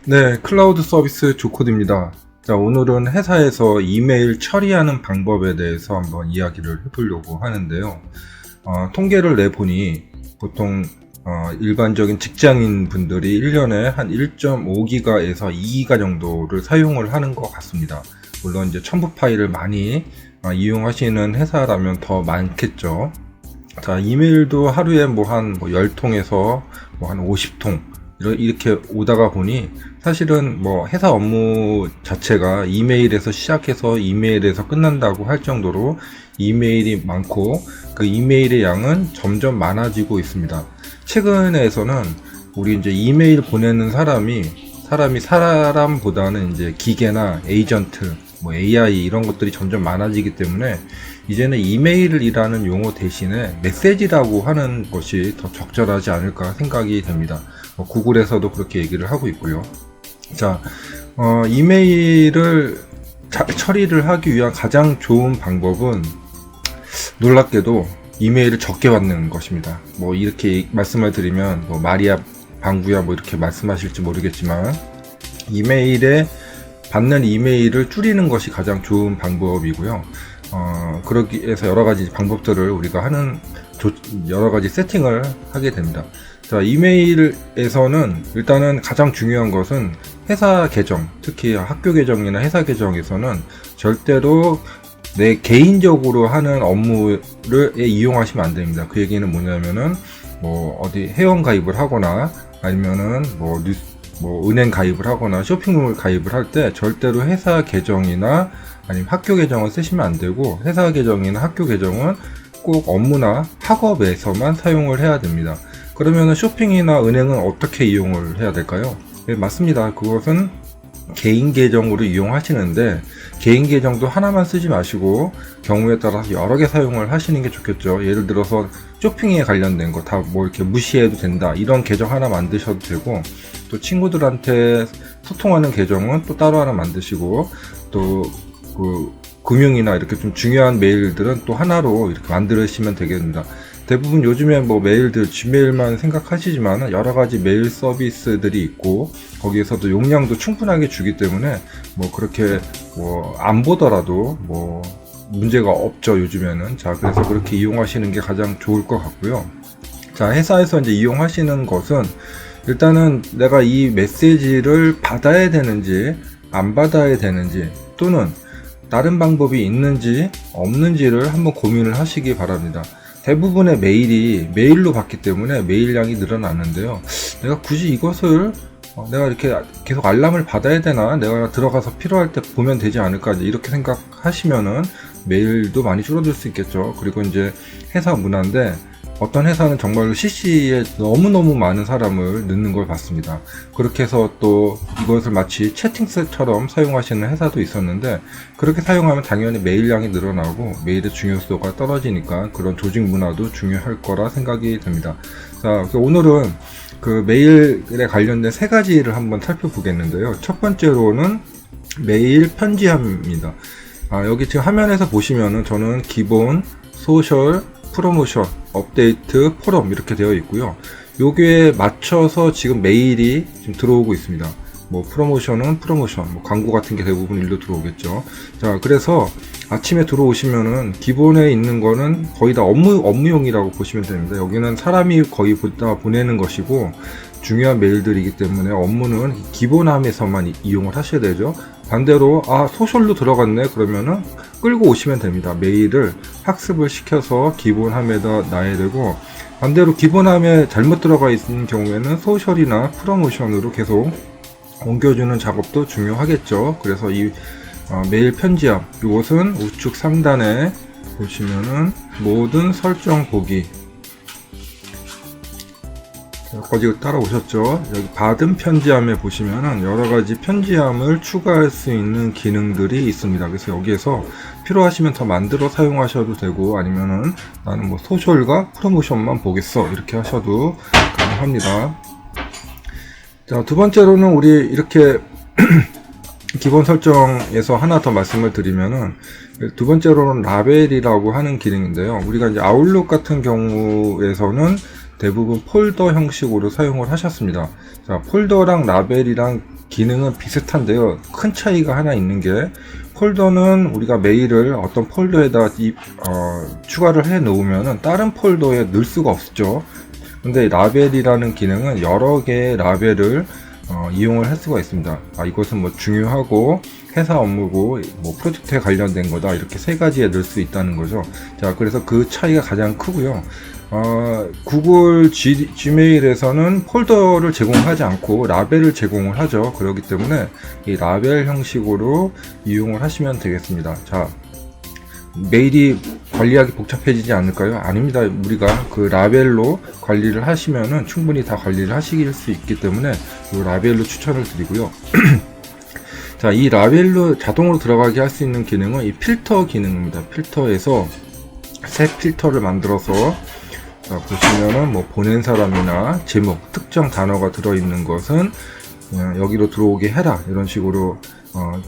네, 클라우드 서비스 조코드입니다. 자, 오늘은 회사에서 이메일 처리하는 방법에 대해서 한번 이야기를 해보려고 하는데요. 통계를 내보니 보통 일반적인 직장인 분들이 1년에 한 1.5기가에서 2기가 정도를 사용을 하는 것 같습니다. 물론 이제 첨부 파일을 많이 이용하시는 회사라면 더 많겠죠. 자, 이메일도 하루에 한 10통에서 한 50통 이렇게 오다가 보니 사실은 회사 업무 자체가 이메일에서 시작해서 이메일에서 끝난다고 할 정도로 이메일이 많고 그 이메일의 양은 점점 많아지고 있습니다. 최근에서는 우리 이제 이메일 보내는 사람이 사람보다는 이제 기계나 에이전트, AI 이런 것들이 점점 많아지기 때문에 이제는 이메일이라는 용어 대신에 메시지라고 하는 것이 더 적절하지 않을까 생각이 됩니다. 구글에서도 그렇게 얘기를 하고 있고요. 자, 이메일을 처리를 하기 위한 가장 좋은 방법은 놀랍게도 이메일을 적게 받는 것입니다. 이렇게 말씀을 드리면 말이야 방구야 이렇게 말씀하실지 모르겠지만 받는 이메일을 줄이는 것이 가장 좋은 방법이고요. 그러기 위해서 여러가지 방법들을 우리가 여러가지 세팅을 하게 됩니다. 자, 이메일에서는 일단은 가장 중요한 것은 회사 계정, 특히 학교 계정이나 회사 계정에서는 절대로 내 개인적으로 하는 업무를 이용하시면 안 됩니다. 그 얘기는 뭐냐면은 어디 회원 가입을 하거나 아니면은 은행 가입을 하거나 쇼핑몰 가입을 할 때 절대로 회사 계정이나 아니면 학교 계정을 쓰시면 안 되고, 회사 계정이나 학교 계정은 꼭 업무나 학업에서만 사용을 해야 됩니다. 그러면은 쇼핑이나 은행은 어떻게 이용을 해야 될까요? 네, 맞습니다. 그것은 개인 계정으로 이용하시는데, 개인 계정도 하나만 쓰지 마시고 경우에 따라서 여러 개 사용을 하시는 게 좋겠죠. 예를 들어서 쇼핑에 관련된 거 다 이렇게 무시해도 된다, 이런 계정 하나 만드셔도 되고, 또 친구들한테 소통하는 계정은 또 따로 하나 만드시고, 또 금융이나 이렇게 좀 중요한 메일들은 또 하나로 이렇게 만드시면 되겠습니다. 대부분 요즘에 메일들 지메일만 생각하시지만 여러 가지 메일 서비스들이 있고, 거기에서도 용량도 충분하게 주기 때문에 그렇게 안 보더라도 문제가 없죠, 요즘에는. 자, 그래서 그렇게 이용하시는 게 가장 좋을 것 같고요. 자, 회사에서 이제 이용하시는 것은 일단은 내가 이 메시지를 받아야 되는지 안 받아야 되는지, 또는 다른 방법이 있는지 없는지를 한번 고민을 하시기 바랍니다. 대부분의 메일이 메일로 받기 때문에 메일량이 늘어나는데요. 내가 굳이 이것을 내가 이렇게 계속 알람을 받아야 되나, 내가 들어가서 필요할 때 보면 되지 않을까, 이렇게 생각하시면은 메일도 많이 줄어들 수 있겠죠. 그리고 이제 회사 문화인데, 어떤 회사는 정말로 CC에 너무너무 많은 사람을 넣는 걸 봤습니다. 그렇게 해서 또 이것을 마치 채팅처럼 사용하시는 회사도 있었는데, 그렇게 사용하면 당연히 메일량이 늘어나고 메일의 중요도가 떨어지니까 그런 조직 문화도 중요할 거라 생각이 됩니다. 자, 오늘은 그 메일에 관련된 3가지를 한번 살펴보겠는데요. 첫 번째로는 메일 편지함입니다. 여기 지금 화면에서 보시면은 저는 기본, 소셜, 프로모션, 업데이트, 포럼 이렇게 되어 있고요. 여기에 맞춰서 지금 메일이 지금 들어오고 있습니다. 프로모션은 프로모션, 광고 같은 게 대부분 일로 들어오겠죠. 자, 그래서 아침에 들어오시면은 기본에 있는 거는 거의 다 업무용이라고 보시면 됩니다. 여기는 사람이 거의 다 보내는 것이고, 중요한 메일들이기 때문에 업무는 기본함에서만 이용을 하셔야 되죠. 반대로 소셜로 들어갔네 그러면은 끌고 오시면 됩니다. 메일을 학습을 시켜서 기본함에다 놔야 되고, 반대로 기본함에 잘못 들어가 있는 경우에는 소셜이나 프로모션으로 계속 옮겨주는 작업도 중요하겠죠. 그래서 이 메일 편지함, 이것은 우측 상단에 보시면은 모든 설정 보기, 여기까지 따라오셨죠? 여기 받은 편지함에 보시면은 여러가지 편지함을 추가할 수 있는 기능들이 있습니다. 그래서 여기에서 필요하시면 더 만들어 사용하셔도 되고, 아니면은 나는 소셜과 프로모션만 보겠어 이렇게 하셔도 가능합니다. 자, 두 번째로는 우리 이렇게 기본 설정에서 하나 더 말씀을 드리면은, 두 번째로는 라벨이라고 하는 기능인데요. 우리가 이제 아웃룩 같은 경우에서는 대부분 폴더 형식으로 사용을 하셨습니다. 자, 폴더랑 라벨이랑 기능은 비슷한데요. 큰 차이가 하나 있는 게, 폴더는 우리가 메일을 어떤 폴더에다 추가를 해 놓으면은 다른 폴더에 넣을 수가 없죠. 근데 라벨이라는 기능은 여러 개의 라벨을 이용을 할 수가 있습니다. 이것은 뭐 중요하고 회사 업무고 뭐 프로젝트에 관련된 거다, 이렇게 세 가지에 넣을 수 있다는 거죠. 자, 그래서 그 차이가 가장 크고요. 구글 지메일에서는 폴더를 제공하지 않고 라벨을 제공을 하죠. 그렇기 때문에 이 라벨 형식으로 이용을 하시면 되겠습니다. 자, 메일이 관리하기 복잡해지지 않을까요? 아닙니다. 우리가 그 라벨로 관리를 하시면은 충분히 다 관리를 하실 수 있기 때문에 이 라벨로 추천을 드리고요. 자, 이 라벨로 자동으로 들어가게 할 수 있는 기능은 이 필터 기능입니다. 필터에서 새 필터를 만들어서, 자, 보시면은 뭐 보낸 사람이나 제목, 특정 단어가 들어있는 것은 그냥 여기로 들어오게 해라, 이런 식으로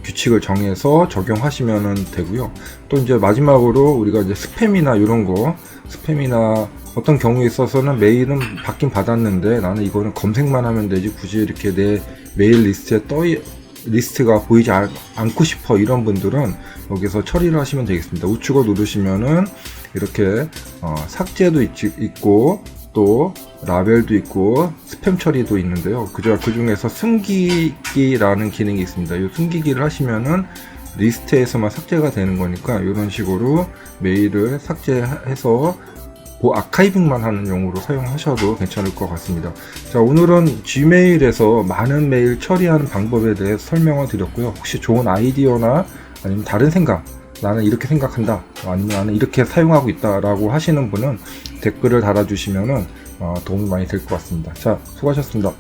규칙을 정해서 적용하시면 되고요. 또 이제 마지막으로 우리가 이제 스팸이나 이런 거, 스팸이나 어떤 경우에 있어서는 메일은 받긴 받았는데 나는 이거는 검색만 하면 되지 굳이 이렇게 내 메일 리스트가 보이지 않고 싶어, 이런 분들은 여기서 처리를 하시면 되겠습니다. 우측을 누르시면은 이렇게 삭제도 있고 또 라벨도 있고 스팸 처리도 있는데요. 그 중에서 숨기기라는 기능이 있습니다. 이 숨기기를 하시면은 리스트에서만 삭제가 되는 거니까 이런 식으로 메일을 삭제해서 아카이빙만 하는 용으로 사용하셔도 괜찮을 것 같습니다. 자, 오늘은 지메일에서 많은 메일 처리하는 방법에 대해 설명을 드렸고요. 혹시 좋은 아이디어나 아니면 다른 생각, 나는 이렇게 생각한다, 아니면 나는 이렇게 사용하고 있다 라고 하시는 분은 댓글을 달아주시면 도움이 많이 될 것 같습니다. 자, 수고하셨습니다.